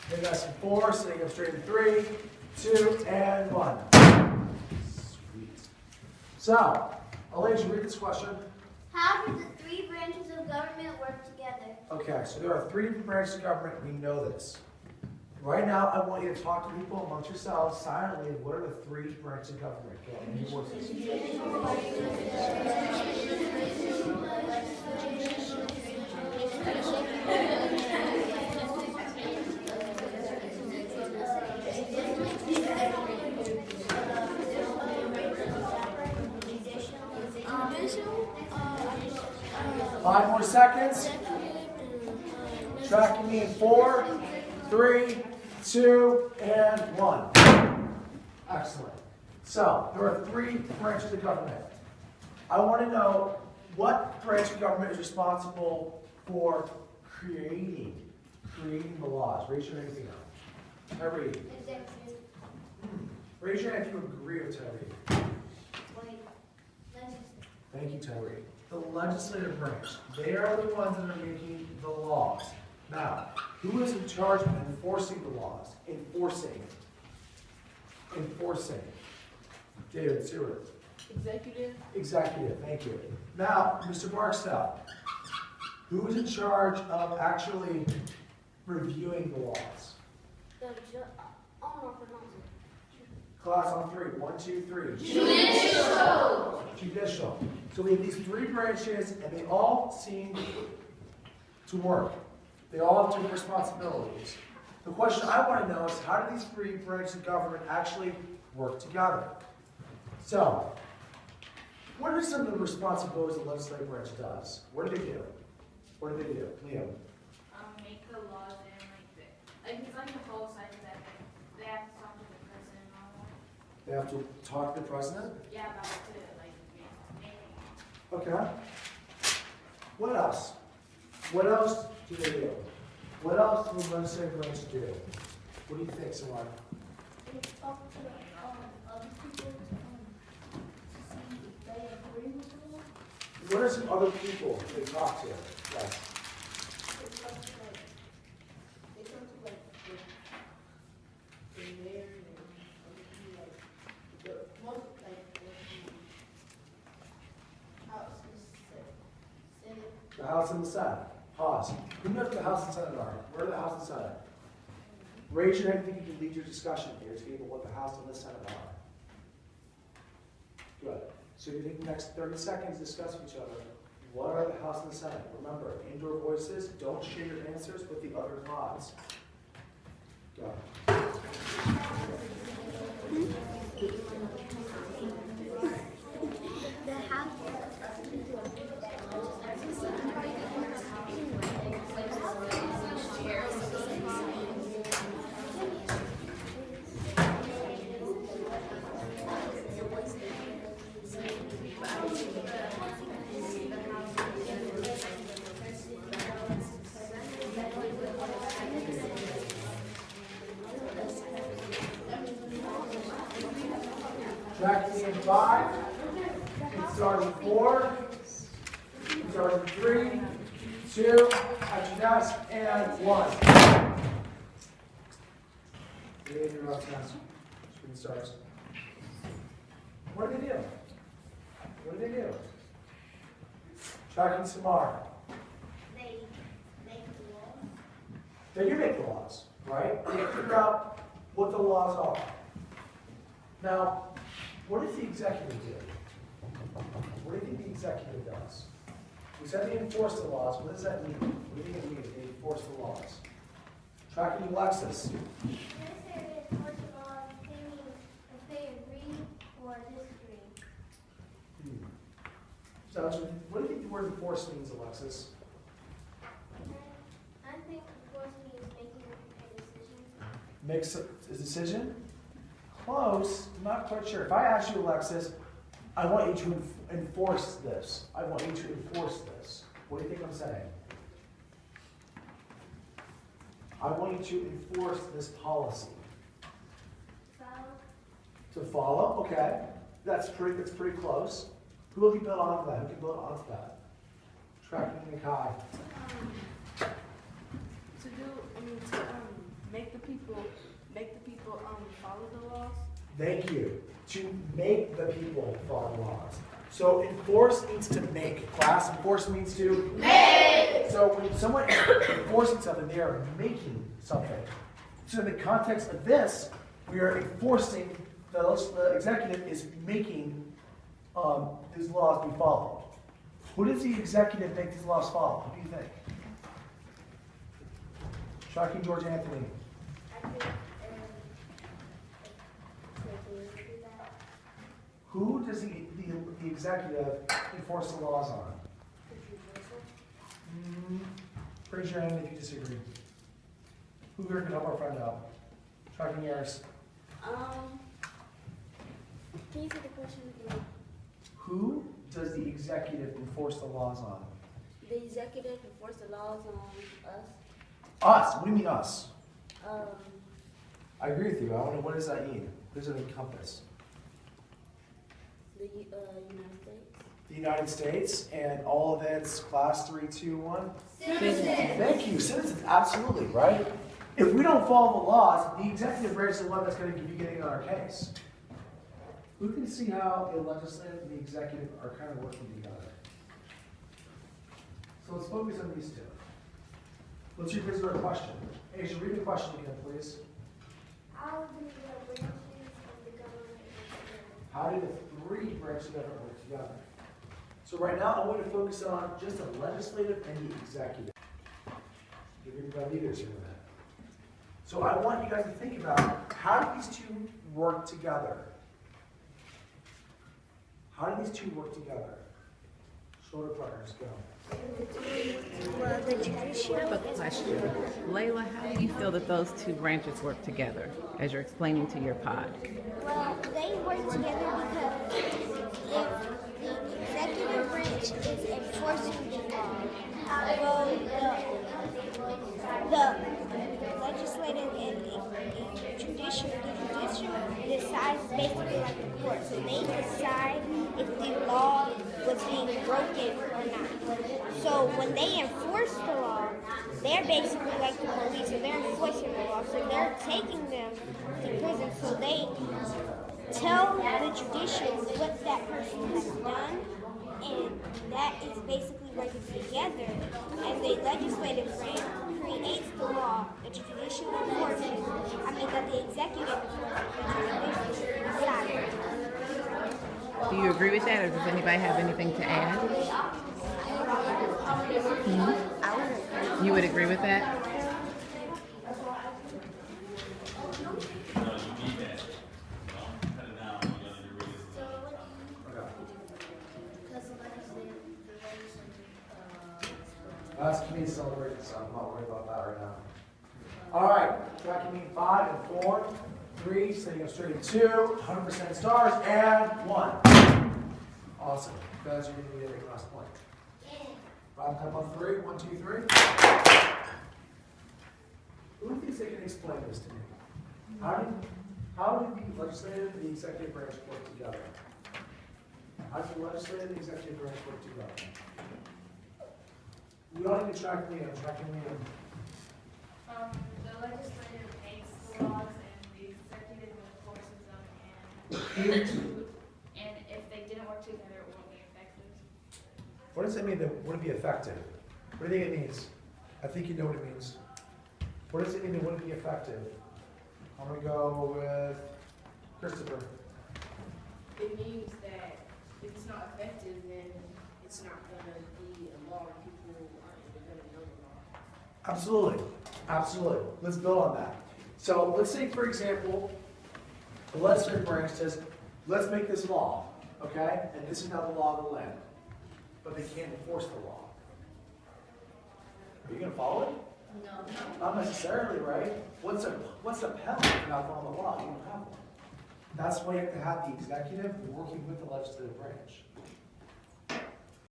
Maybe that's in 4, sitting up straight in 3, 2, and 1. Sweet. So, I'll let you read this question. How do the three branches of government work together? Okay, so there are 3 different branches of government. We know this. Right now, I want you to talk to people amongst yourselves silently. What are the 3 branches of government? Go ahead. Any voices? 5 more seconds. Tracking me in 4, 3, 2, and 1. Excellent. So, there are 3 branches of government. I want to know what branch of government is responsible for creating the laws. Raise your hand if you know. Tyree. Executive. Raise your hand if you agree with Tyree. Thank you, Tyree. The legislative branch. They are the ones that are making the laws. Now, who is in charge of enforcing the laws? Enforcing. David Stewart. Executive. Executive, thank you. Now, Mr. Barksdale, who is in charge of actually reviewing the laws? Class on 3. 1, 2, 3. Judicial. So we have these 3 branches, and they all seem to work. They all have different responsibilities. The question I want to know is, how do these 3 branches of government actually work together? So, what are some of the responsibilities the legislative branch does? What do they do? What do they do? Liam? Make the laws and like it's like the whole side of that. They have to talk to the president and all that. They have to talk to the president? Yeah, about to like make. Okay. What else? What else do they do? What else does the legislative branch do? What do you think, Samara? They talk to other people to see if they agree with the law. What are some other people they talk to? Yes. They talk to the mayor and the most House and Senate. The House and the Senate. Pause. Who knows what the House and Senate are? Where are the House and Senate? Raise your hand if you can lead your discussion here to people what the House and the Senate are. Good. So you take the next 30 seconds to discuss with each other. What are the House and the Senate? Remember, indoor voices, don't share your answers with the other class. Go. The House. Tracking in 5. Starting 4. Starting 3, 2, at your desk, and 1. Read your up test. Screen starts. What do they do? What do they do? Tracking Samar. They make the laws. They do make the laws, right? They figure out what the laws are. Now, what does the executive do? What do you think the executive does? We said they enforce the laws. What does that mean? What do you think it means? They enforce the laws. Tracking Alexis. They enforce the laws if they agree or disagree. So, what do you think the word enforce means, Alexis? I think enforce means making a decision. Makes a decision? Close. I'm not quite sure. If I ask you, Alexis, I want you to enforce this. I want you to enforce this. What do you think I'm saying? I want you to enforce this policy. Follow. To follow, okay. That's pretty close. Who will be built onto that? Who can build onto that? Tracking Nikai. To do, people follow the laws? Thank you. To make the people follow laws. So enforce means to make. Class, enforce means to make. So when someone is enforcing something, they are making something. So in the context of this, we are enforcing, the executive is making these laws be followed. Who does the executive make these laws follow? What do you think? Shocking George Anthony. I think, Who does the executive enforce the laws on? Raise your hand if you disagree. Who here can help our friend out? Tracking yours. Can you say the question again? Who does the executive enforce the laws on? The executive enforce the laws on us. Us. What do you mean us? Um, I agree with you. I want to know, what does that mean? What does it encompass? the United States. The United States and all of its class 3, 2, 1? Citizens. Thank you. Citizens, absolutely, right? If we don't follow the laws, the executive branch is the one that's going to be getting on our case. Who can see how the legislative and the executive are kind of working together? So let's focus on these two. Let's revisit our question. Asia, read the question again, please. How do the branches of the government work together? How do the three branches of government work together? So right now, I want to focus on just the legislative and the executive. Give you the leaders here in a minute. So I want you guys to think about, how do these two work together? How do these two work together? Shoulder partners, go. Well, the judicial. I have a question. Layla, how do you feel that those two branches work together as you're explaining to your pod? Well, they work together because if the executive branch is enforcing the law, well, the legislative and judicial, the judicial decides basically like the court. So they decide if the law was being broken or not. So when they enforce the law, they're basically like the police, so they're enforcing the law. So they're taking them to prison. So they tell the judicial what that person has done, and that is basically working together. And the legislative branch creates the law that the judicial enforces. That the executive enforces, the judicial decides. Do you agree with that, or does anybody have anything to add? You would agree with that? That's community celebration, so I'm not worried about that right now. All right, tracking mean 5 and 4, 3, sitting up straight in 2, 100% stars, and 1. Awesome. You guys are going to be at last point. 5 time on 3, 1, 2, 3. Who thinks they can explain this to me? How do the legislative and the executive branch work together? How do the legislative and the executive branch work together? We don't even track me, I'm tracking me in. The legislative makes the laws and the executive enforces them, and if they didn't work together, it won't be effective. What does it mean that wouldn't be effective? What do you think it means? I think you know what it means. What does it mean that wouldn't be effective? I'm going to go with Christopher. It means that if it's not effective, then it's not going to be a law and people aren't even going to know the law. Absolutely. Absolutely. Let's build on that. So let's say, for example, the legislative branch says, let's make this law, okay? And this is now the law of the land. But they can't enforce the law. Are you going to follow it? No. Not necessarily, right? What's the penalty for not following the law? You don't have one. That's why you have to have the executive working with the legislative branch.